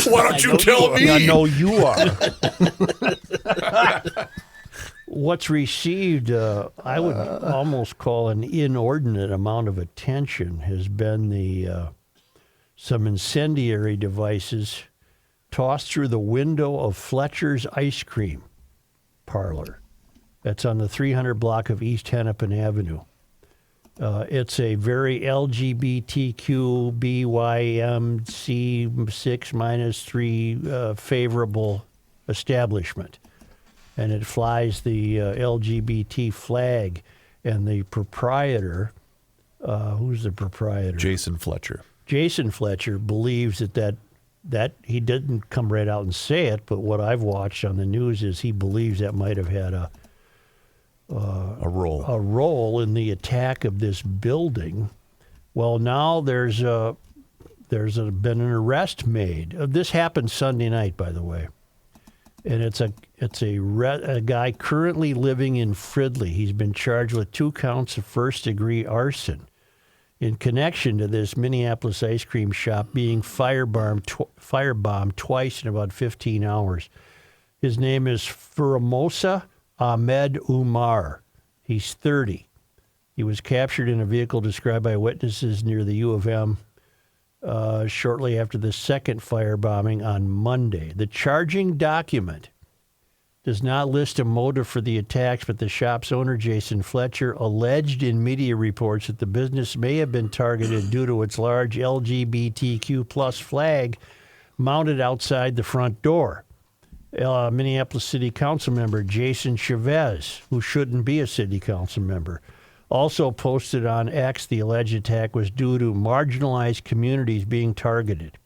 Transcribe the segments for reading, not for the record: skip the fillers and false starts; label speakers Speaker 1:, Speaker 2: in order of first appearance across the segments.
Speaker 1: Why don't you tell me?
Speaker 2: I know you are. What's received, I would almost call an inordinate amount of attention, has been some incendiary devices tossed through the window of Fletcher's ice cream parlor. That's on the 300 block of East Hennepin Avenue. It's a very LGBTQ BYMC 6-3 favorable establishment. And it flies the LGBT flag. And the proprietor, who's the proprietor?
Speaker 1: Jason Fletcher.
Speaker 2: Jason Fletcher believes that he didn't come right out and say it, but what I've watched on the news is he believes that might have had a role in the attack of this building. Well, now there's been an arrest made. This happened Sunday night, by the way, and it's a guy currently living in Fridley. He's been charged with 2 counts of first-degree arson in connection to this Minneapolis ice cream shop being firebombed twice in about 15 hours. His name is Firomsa Ahmed Umar. He's 30. He was captured in a vehicle described by witnesses near the U of M shortly after the second firebombing on Monday. The charging document does not list a motive for the attacks, but the shop's owner, Jason Fletcher, alleged in media reports that the business may have been targeted due to its large LGBTQ plus flag mounted outside the front door. Minneapolis City Council member Jason Chavez, who shouldn't be a city council member, also posted on X the alleged attack was due to marginalized communities being targeted.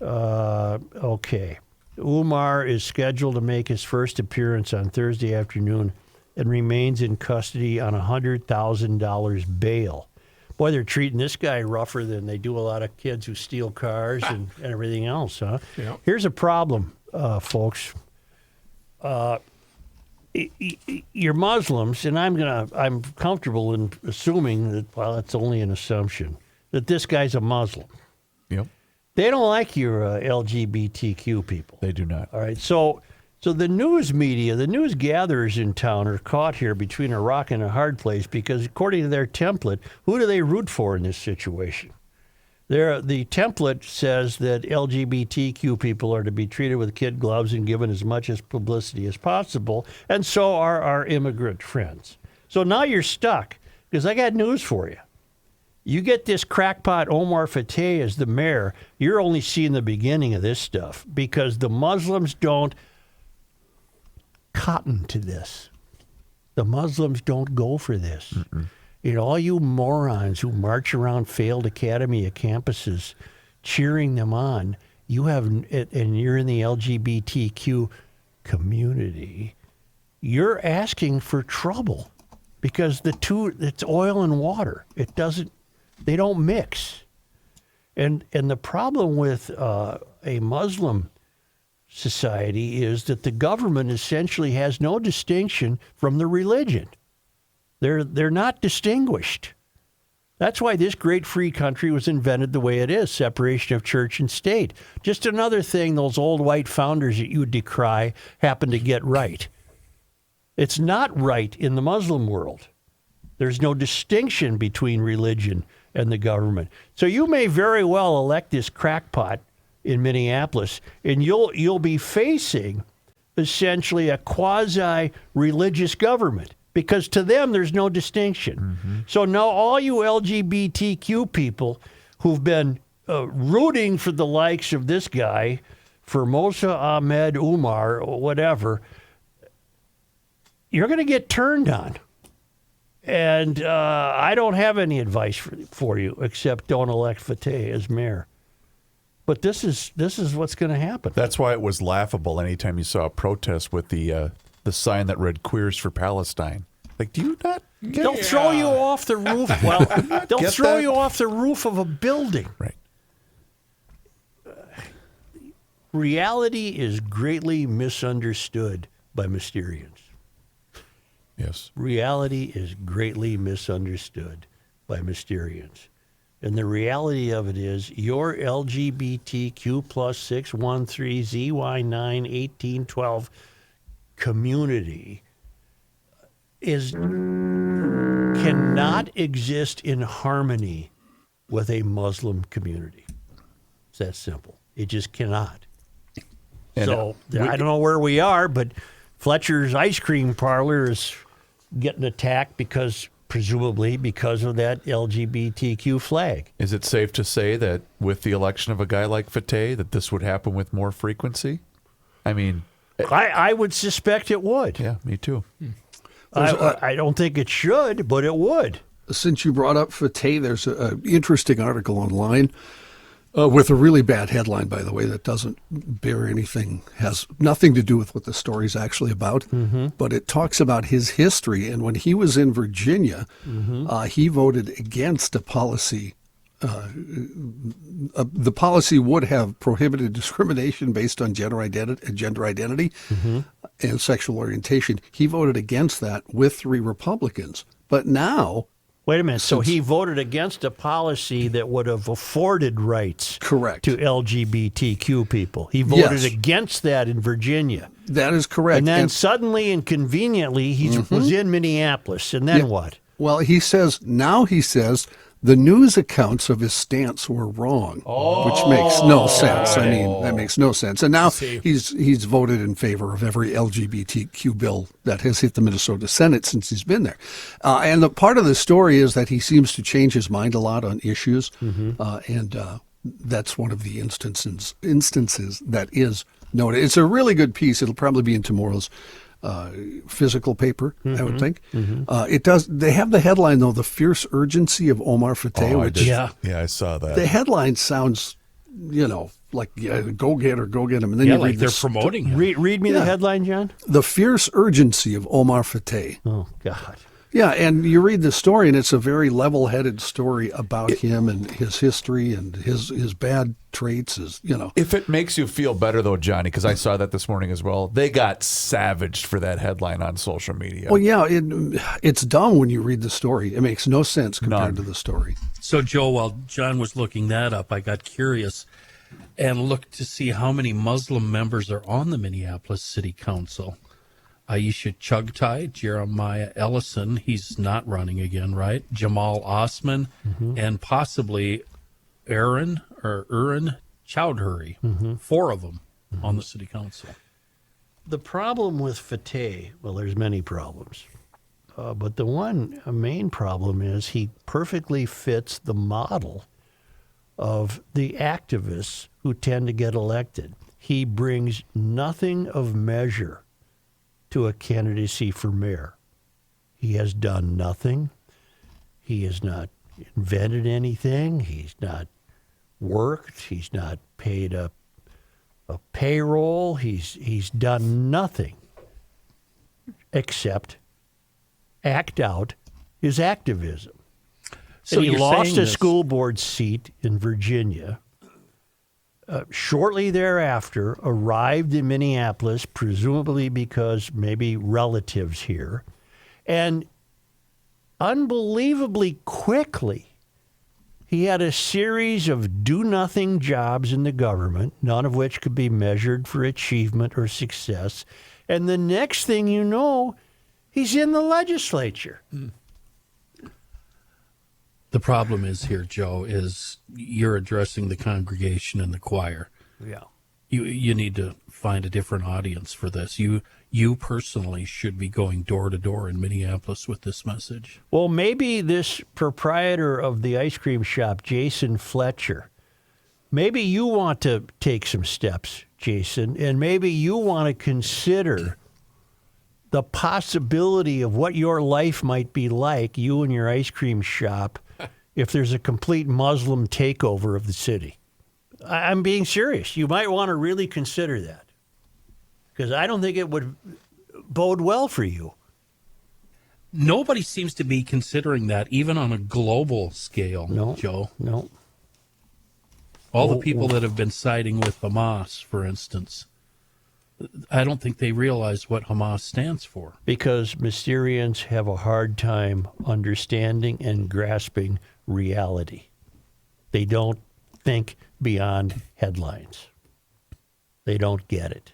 Speaker 2: Okay. Umar is scheduled to make his first appearance on Thursday afternoon and remains in custody on $100,000 bail. Boy, they're treating this guy rougher than they do a lot of kids who steal cars and everything else, huh?
Speaker 1: Yeah.
Speaker 2: Here's a problem, folks. You're Muslims, and I'm comfortable in assuming that, well, it's only an assumption, that this guy's a Muslim.
Speaker 1: Yep.
Speaker 2: They don't like your LGBTQ people.
Speaker 1: They do not.
Speaker 2: All right. So the news media, the news gatherers in town are caught here between a rock and a hard place because according to their template, who do they root for in this situation? The template says that LGBTQ people are to be treated with kid gloves and given as much as publicity as possible, and so are our immigrant friends. So now you're stuck because I got news for you. You get this crackpot Omar Fateh as the mayor, you're only seeing the beginning of this stuff because the Muslims don't cotton to this. The Muslims don't go for this. Mm-mm. You know, all you morons who march around failed academy campuses cheering them on, and you're in the LGBTQ community, you're asking for trouble because it's oil and water. They don't mix. And the problem with a Muslim society is that the government essentially has no distinction from the religion. They're not distinguished. That's why this great free country was invented the way it is, separation of church and state. Just another thing those old white founders that you decry happen to get right. It's not right in the Muslim world. There's no distinction between religion and the government. So you may very well elect this crackpot in Minneapolis, and you'll be facing essentially a quasi-religious government because to them there's no distinction. Mm-hmm. So now all you LGBTQ people who've been rooting for the likes of this guy, Firomsa Ahmed Umar or whatever, you're going to get turned on. And I don't have any advice for you except don't elect Fateh as mayor. But this is what's going to happen.
Speaker 1: That's why it was laughable anytime you saw a protest with the sign that read "Queers for Palestine." Like, do you not?
Speaker 2: They'll throw you off the roof. Well, they'll throw you off the roof of a building.
Speaker 1: Right.
Speaker 2: Reality is greatly misunderstood by Mysterians.
Speaker 1: Yes.
Speaker 2: Reality is greatly misunderstood by Mysterians. And the reality of it is your LGBTQ plus 613ZY91812 community cannot exist in harmony with a Muslim community. It's that simple. It just cannot.
Speaker 1: And
Speaker 2: So I don't know where we are, but Fletcher's ice cream parlor is getting attacked presumably because of that LGBTQ flag.
Speaker 1: Is it safe to say that with the election of a guy like Fateh, that this would happen with more frequency? I mean,
Speaker 2: I would suspect it would.
Speaker 1: yeah, me too.
Speaker 2: I don't think it should, but it would.
Speaker 3: Since you brought up Fateh, there's an interesting article online with a really bad headline, by the way, that doesn't bear anything, has nothing to do with what the story's actually about. But it talks about his history. And when he was in Virginia, he voted against a policy. The policy would have prohibited discrimination based on gender identity and sexual orientation. He voted against that with 3 Republicans. But now,
Speaker 2: Wait a minute. So he voted against a policy that would have afforded rights
Speaker 3: correct,
Speaker 2: to LGBTQ people. He voted
Speaker 3: Yes.
Speaker 2: against that in Virginia.
Speaker 3: that is correct.
Speaker 2: And then suddenly and conveniently, he was in Minneapolis. And then what?
Speaker 3: Well, he says the news accounts of his stance were wrong, which makes no sense. I mean, that makes no sense. And now he's voted in favor of every LGBTQ bill that has hit the Minnesota Senate since he's been there. And the part of the story is that he seems to change his mind a lot on issues, and that's one of the instances that is noted. It's a really good piece. It'll probably be in tomorrow's physical paper, I would think. It does. They have the headline though, "The Fierce Urgency of Omar Fateh,"
Speaker 1: I
Speaker 3: which
Speaker 1: did.
Speaker 2: Yeah.
Speaker 1: Yeah, I saw that.
Speaker 3: the headline sounds, like go get her, go get him, and then
Speaker 4: Yeah,
Speaker 3: you
Speaker 4: like
Speaker 3: read
Speaker 4: they're
Speaker 3: this,
Speaker 4: promoting him.
Speaker 2: Read me the headline, John.
Speaker 3: "The Fierce Urgency of Omar Fateh."
Speaker 2: Oh, God.
Speaker 3: Yeah, and you read the story, and it's a very level-headed story about him and his history and his bad traits.
Speaker 1: If it makes you feel better, though, Johnny, because I saw that this morning as well, they got savaged for that headline on social media.
Speaker 3: Well, yeah, it's dumb when you read the story. It makes no sense compared
Speaker 1: None.
Speaker 3: to the story.
Speaker 4: So, Joe, while John was looking that up, I got curious and looked to see how many Muslim members are on the Minneapolis City Council. Aisha Chugtai, Jeremiah Ellison, he's not running again, right? Jamal Osman, and possibly Urin Chowdhury. 4 of them on the city council.
Speaker 2: The problem with Fateh, well, there's many problems. But the one main problem is he perfectly fits the model of the activists who tend to get elected. He brings nothing of measure to a candidacy for mayor. He has done nothing. He has not invented anything. He's not worked. He's not paid a payroll. He's done nothing except act out his activism.
Speaker 4: So
Speaker 2: And he
Speaker 4: you're
Speaker 2: lost
Speaker 4: saying
Speaker 2: a
Speaker 4: this-
Speaker 2: school board seat in Virginia. Shortly thereafter, arrived in Minneapolis, presumably because maybe relatives here, and unbelievably quickly, he had a series of do-nothing jobs in the government, none of which could be measured for achievement or success. And the next thing you know, he's in the legislature.
Speaker 4: The problem is here, Joe, is you're addressing the congregation and the choir.
Speaker 2: Yeah.
Speaker 4: You need to find a different audience for this. You personally should be going door to door in Minneapolis with this message.
Speaker 2: Well, maybe this proprietor of the ice cream shop, Jason Fletcher, maybe you want to take some steps, Jason, and maybe you want to consider the possibility of what your life might be like, you and your ice cream shop, if there's a complete Muslim takeover of the city. I'm being serious. You might want to really consider that, because I don't think it would bode well for you.
Speaker 4: Nobody seems to be considering that, even on a global scale,
Speaker 2: No,
Speaker 4: Joe.
Speaker 2: No.
Speaker 4: All the people that have been siding with Hamas, for instance, I don't think they realize what Hamas stands for.
Speaker 2: Because Mysterians have a hard time understanding and grasping reality. They don't think beyond headlines. They don't get it.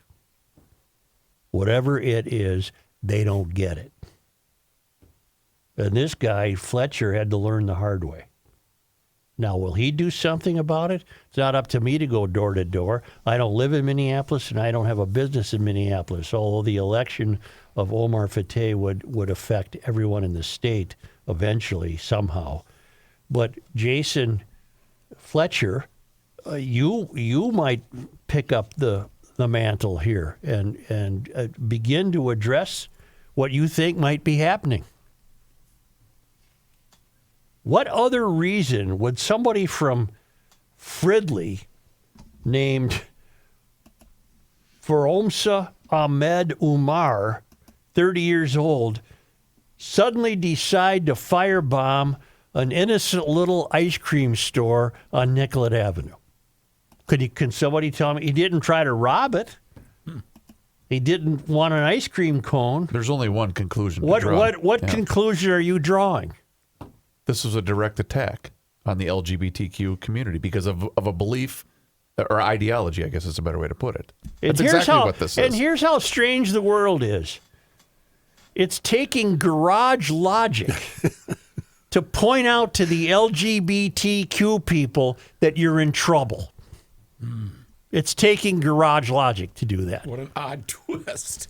Speaker 2: Whatever it is, they don't get it. And this guy, Fletcher, had to learn the hard way. Now, will he do something about it? It's not up to me to go door to door. I don't live in Minneapolis, and I don't have a business in Minneapolis, although the election of Omar Fateh would affect everyone in the state eventually, somehow. But Jason Fletcher, you might pick up the mantle here and begin to address what you think might be happening. What other reason would somebody from Fridley named Firomsa Ahmed Umar, 30 years old, suddenly decide to firebomb an innocent little ice cream store on Nicollet Avenue? Can somebody tell me he didn't try to rob it? He didn't want an ice cream cone.
Speaker 1: There's only one conclusion to draw.
Speaker 2: What conclusion are you drawing?
Speaker 1: This was a direct attack on the LGBTQ community because of a belief or ideology, I guess is a better way to put it. That's exactly what this is.
Speaker 2: And here's how strange the world is. It's taking garage logic to point out to the LGBTQ people that you're in trouble. It's taking garage logic to do that.
Speaker 5: What an odd twist.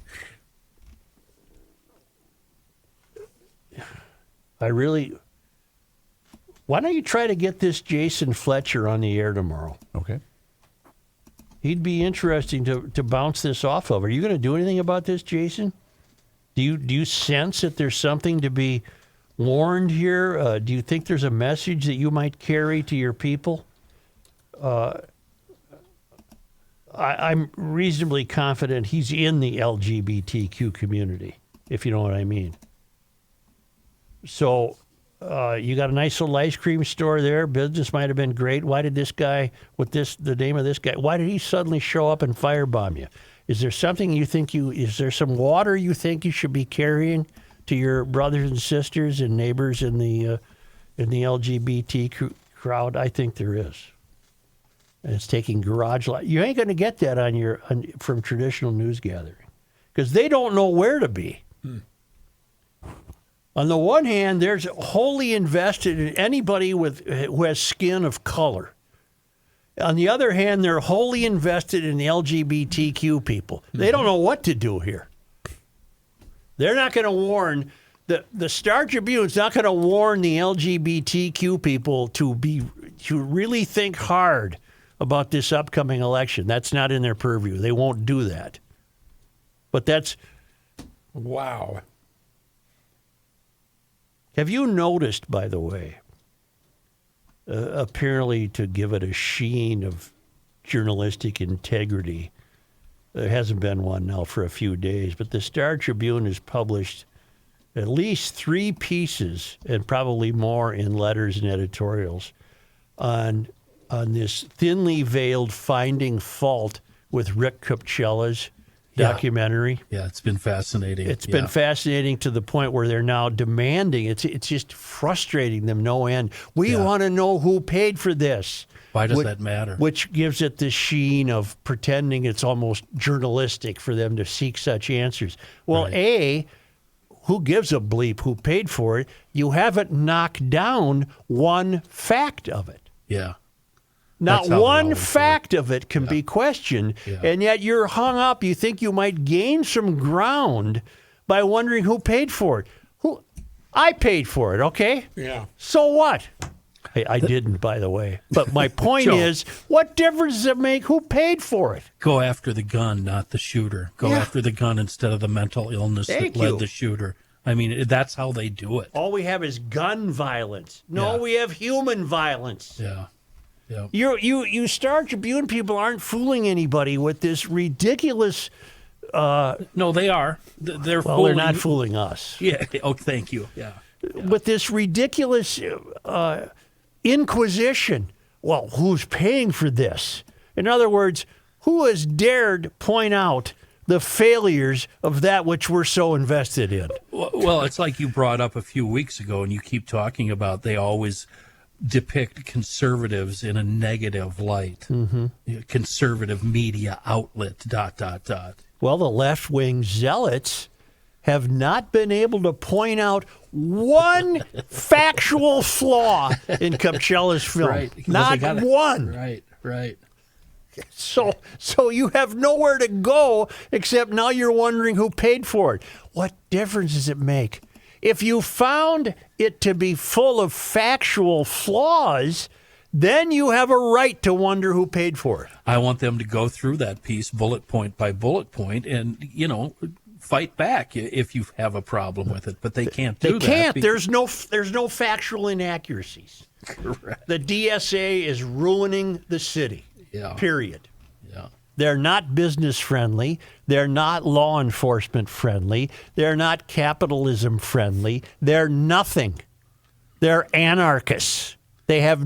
Speaker 2: Why don't you try to get this Jason Fletcher on the air tomorrow?
Speaker 1: Okay.
Speaker 2: He'd be interesting to bounce this off of. Are you going to do anything about this, Jason? Do you sense that there's something to be warned here? Do you think there's a message that you might carry to your people? I'm reasonably confident he's in the LGBTQ community, if you know what I mean. So you got a nice little ice cream store there. Business might have been great. Why did this guy, the name of this guy, why did he suddenly show up and firebomb you? Is there something is there some water you think you should be carrying to your brothers and sisters and neighbors in the LGBT crowd? I think there is. And it's taking garage light. You ain't going to get that from traditional news gathering because they don't know where to be. On the one hand, there's wholly invested in anybody who has skin of color. On the other hand, they're wholly invested in the LGBTQ people. They don't know what to do here. They're not going to warn the Star Tribune's not going to warn the LGBTQ people to really think hard about this upcoming election. That's not in their purview. They won't do that. But that's...
Speaker 5: Wow.
Speaker 2: Have you noticed, by the way, apparently to give it a sheen of journalistic integrity, there hasn't been one now for a few days, but the Star Tribune has published at least 3 pieces and probably more in letters and editorials on this thinly veiled finding fault with Rick Kupchela's documentary.
Speaker 4: Yeah, it's been fascinating.
Speaker 2: It's been fascinating to the point where they're now demanding. It's just frustrating them no end. We want to know who paid for this.
Speaker 4: Why does that matter?
Speaker 2: Which gives it the sheen of pretending it's almost journalistic for them to seek such answers. Well, right. Who gives a bleep who paid for it? You haven't knocked down one fact of it.
Speaker 4: Yeah.
Speaker 2: Not one fact of it can be questioned, and yet you're hung up. You think you might gain some ground by wondering who paid for it. I paid for it, okay?
Speaker 5: Yeah.
Speaker 2: So what? I didn't, by the way. But my point is, what difference does it make who paid for it?
Speaker 4: Go after the gun, not the shooter. Go after the gun instead of the mental illness that led the shooter. I mean, that's how they do it.
Speaker 2: All we have is gun violence. No, we have human violence.
Speaker 4: Yeah. Yep.
Speaker 2: You Star Tribune people aren't fooling anybody with this ridiculous.
Speaker 4: No, they are.
Speaker 2: They're not fooling us.
Speaker 4: Yeah. Oh, thank you. Yeah.
Speaker 2: With this ridiculous inquisition. Well, who's paying for this? In other words, who has dared point out the failures of that which we're so invested in?
Speaker 4: Well, it's like you brought up a few weeks ago, and you keep talking about they always depict conservatives in a negative light. Conservative media outlet, ...
Speaker 2: Well, the left-wing zealots have not been able to point out one factual flaw in Capcella's film.
Speaker 4: Right.
Speaker 2: Not one.
Speaker 4: Right.
Speaker 2: So you have nowhere to go except now you're wondering who paid for it. What difference does it make? If you found it to be full of factual flaws, then you have a right to wonder who paid for it.
Speaker 4: I want them to go through that piece bullet point by bullet point and, fight back if you have a problem with it. But they can't do that.
Speaker 2: They can't. There's no factual inaccuracies.
Speaker 4: Correct.
Speaker 2: The DSA is ruining the city.
Speaker 4: Yeah.
Speaker 2: Period.
Speaker 4: Yeah.
Speaker 2: They're not business friendly. They're not law enforcement friendly. They're not capitalism friendly. They're nothing. They're anarchists. They have